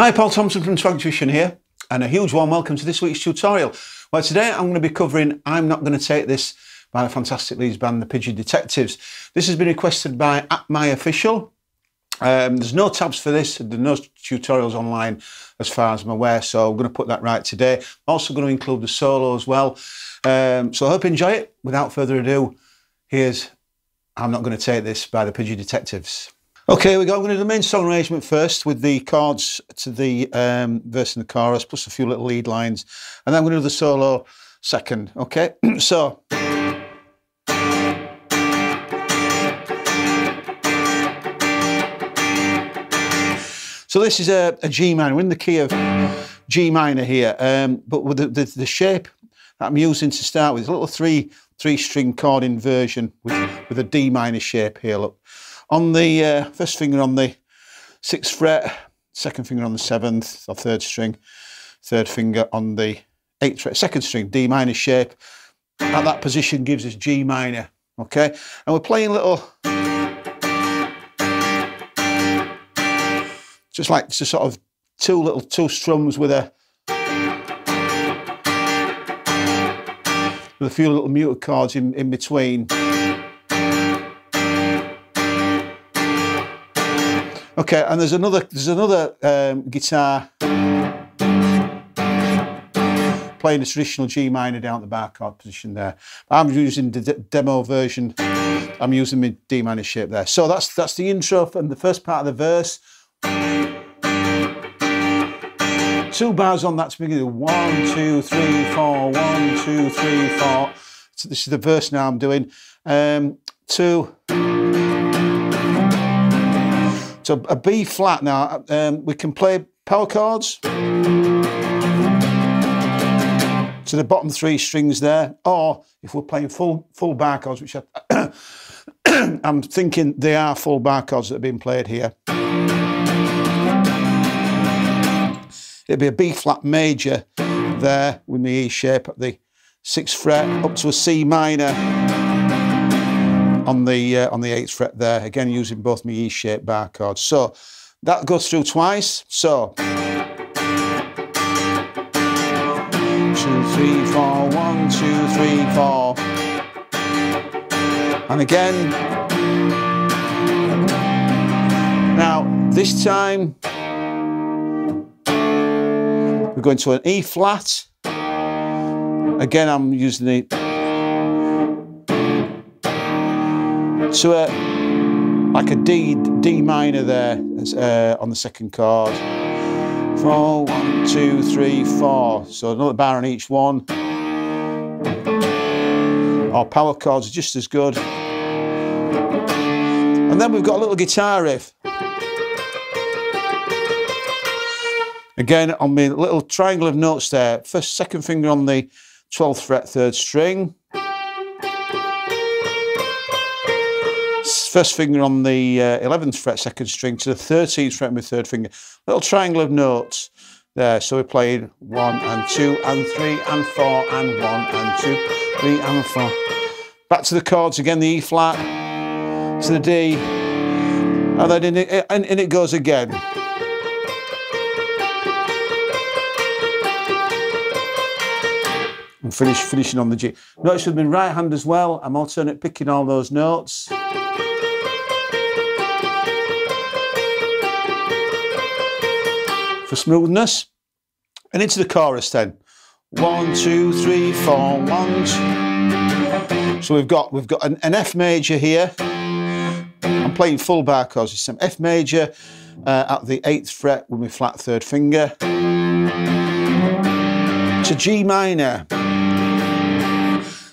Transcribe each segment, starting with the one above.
Hi, Paul Thompson from Twagtuition here, and a huge warm welcome to this week's tutorial. Well, today I'm going to be covering I'm Not Going to Take This by the fantastic Leeds band, the Pigeon Detectives. This has been requested by @myofficial. There's no tabs for this, there's no tutorials online as far as I'm aware, so I'm going to put that right today. I'm also going to include the solo as well. So I hope you enjoy it. Without further ado, here's I'm Not Going to Take This by the Pigeon Detectives. Okay, here we go. I'm going to do the main song arrangement first with the chords to the verse and the chorus, plus a few little lead lines, and then I'm going to do the solo second. Okay, so. So this is a G minor. We're in the key of G minor here, but with the shape that I'm using to start with, a little three-string chord inversion with a D minor shape here. Look, on the first finger on the 6th fret, second finger on the 7th or 3rd string, third finger on the 8th fret, 2nd string, D minor shape. At that position gives us G minor. Okay, and we're playing little. Just like to sort of two strums with a few little muted chords in between. Okay, and there's another guitar playing a traditional G minor down at the bar chord position there. I'm using the demo version. I'm using my D minor shape there. So that's the intro and the first part of the verse. 2 bars on that to begin with. 1, 2, 3, 4. 1, 2, 3, 4. So this is the verse now I'm doing. 2. So a B flat now. We can play power chords to the bottom 3 strings there, or if we're playing full bar chords, which I'm thinking they are full bar chords that are being played here. It'd be a B flat major there with my E shape at the 6th fret, up to a C minor on the 8th fret there. Again, using both my E shape bar chords. So that goes through twice. So 2, 3, 4. 1, 2, 3, 4. And again. Now this time. We're going to an E flat. Again, I'm using it to like a D minor there on the 2nd chord. 4, 1, 2, 3, 4. So another bar on each one. Our power chords are just as good. And then we've got a little guitar riff. Again, on my little triangle of notes there, second finger on the 12th fret, 3rd string. First finger on the 11th fret, 2nd string, to the 13th fret with 3rd finger. Little triangle of notes there. So we're playing 1 and 2 and 3 and 4 and 1 and 2, 3 and 4. Back to the chords again, the E flat to the D, and then in it goes again. And finishing on the G. Notice with my right hand as well, I'm alternate picking all those notes. For smoothness. And into the chorus then. 1, 2, 3, 4, 1, 2. So we've got an F major here. I'm playing full bar chords. It's some F major at the 8th fret with my flat 3rd finger. To G minor.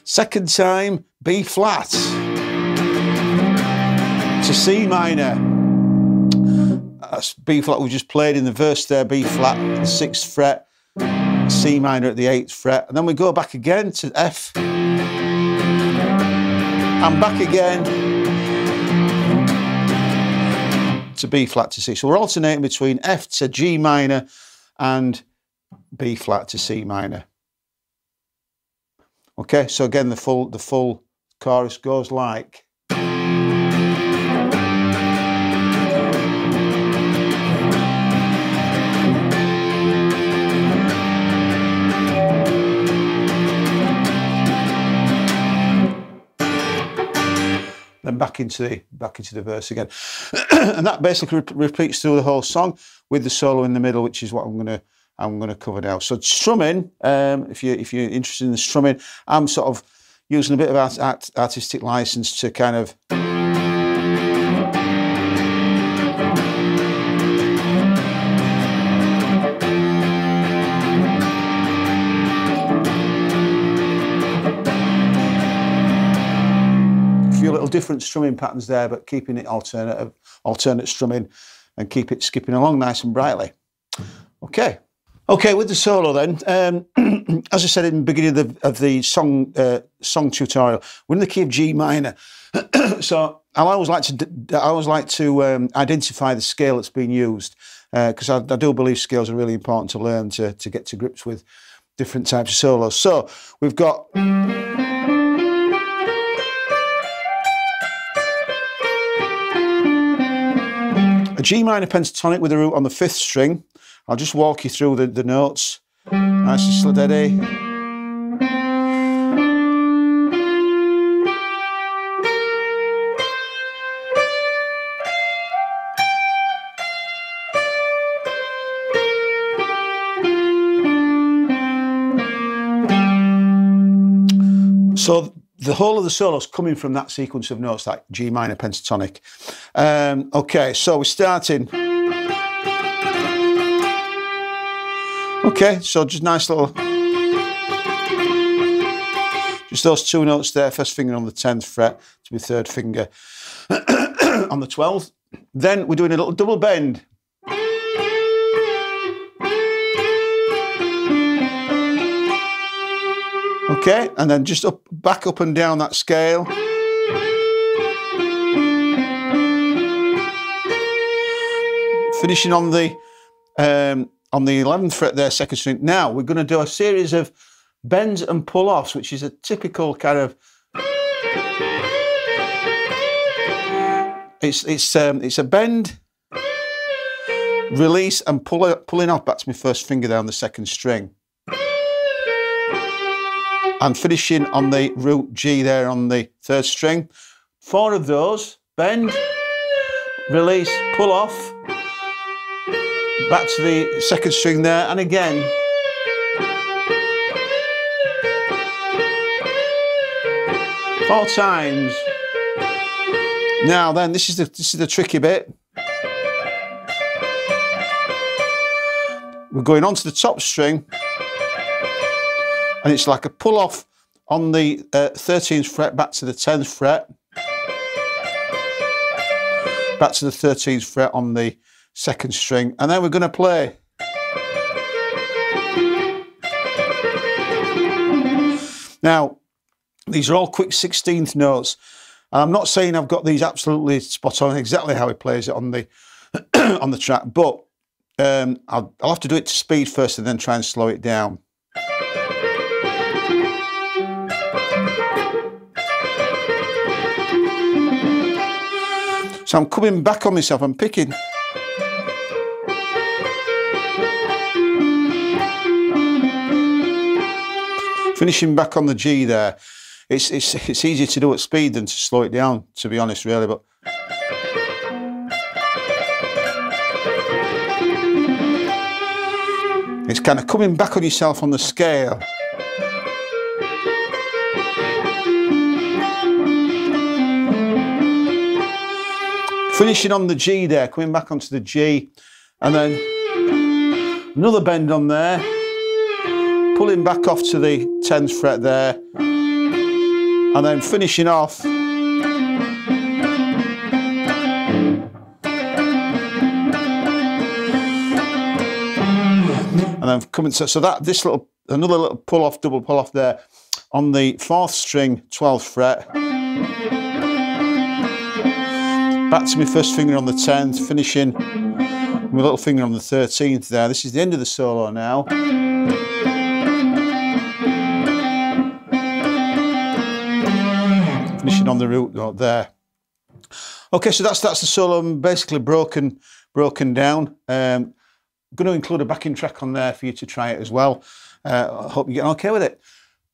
Second time, B flat to C minor. That's B flat we just played in the verse there, B flat, the 6th fret, C minor at the 8th fret. And then we go back again to F. And back again to B flat to C. So we're alternating between F to G minor and B flat to C minor. Okay, so again the full chorus goes like. then back into the verse again. And that basically repeats through the whole song with the solo in the middle, which is what I'm gonna cover now. So strumming, if you're interested in the strumming, I'm sort of using a bit of artistic license to kind of a few little different strumming patterns there, but keeping it alternate strumming, and keep it skipping along nice and brightly. Okay, with the solo then, as I said in the beginning of the song tutorial, we're in the key of G minor. So I always like to identify the scale that's being used, because I do believe scales are really important to learn to get to grips with different types of solos. So we've got a G minor pentatonic with a root on the 5th string. I'll just walk you through the notes. Nice and steady. So the whole of the solo is coming from that sequence of notes, that G minor pentatonic. Okay, so we're starting. Okay, so just nice little, just those 2 notes there, first finger on the 10th fret to my 3rd finger on the 12th. Then we're doing a little double bend. Okay, and then just back up and down that scale. Finishing on the 11th fret there, 2nd string. Now we're going to do a series of bends and pull-offs, which is a typical kind of. It's a bend, release, and pulling off back to my 1st finger there on the 2nd string, and finishing on the root G there on the 3rd string. 4 of those: bend, release, pull off. Back to the 2nd string there, and again. Four times. Now then, this is the tricky bit. We're going onto the top string, and it's like a pull off on the 13th fret back to the 10th fret, back to the 13th fret on the 2nd string, and then we're going to play. Now, these are all quick 16th notes. And I'm not saying I've got these absolutely spot on exactly how he plays it on the on the track, but I'll have to do it to speed first and then try and slow it down. So I'm coming back on myself, I'm picking. Finishing back on the G there. It's easier to do at speed than to slow it down, to be honest, really. But it's kind of coming back on yourself on the scale. Finishing on the G there, coming back onto the G, and then another bend on there, pulling back off to the 10th fret there, and then finishing off. And then coming to, so that this little, another little pull off, double pull off there on the 4th string, 12th fret. Back to my 1st finger on the 10th, finishing my little finger on the 13th there. This is the end of the solo now. Finishing on the root note there. Okay, so that's the solo basically broken down. I'm going to include a backing track on there for you to try it as well. I hope you get okay with it.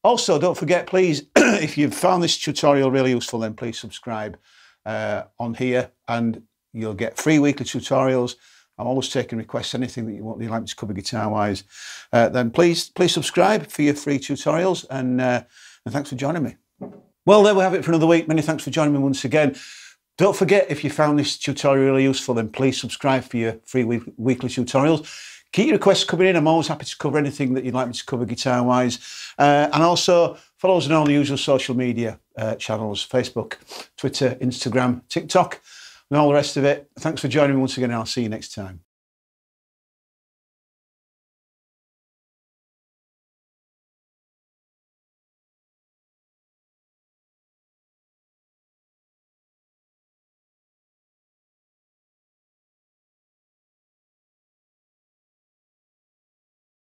Also, don't forget, please, if you've found this tutorial really useful, then please subscribe. on here, and you'll get free weekly tutorials. I'm always taking requests, anything that you'd like me to cover guitar-wise. Then please subscribe for your free tutorials, and thanks for joining me. Well, there we have it for another week. Many thanks for joining me once again. Don't forget, if you found this tutorial really useful, then please subscribe for your free weekly tutorials. Keep your requests coming in. I'm always happy to cover anything that you'd like me to cover guitar-wise. And also, follow us on all the usual social media channels: Facebook, Twitter, Instagram, TikTok, and all the rest of it. Thanks for joining me once again, and I'll see you next time.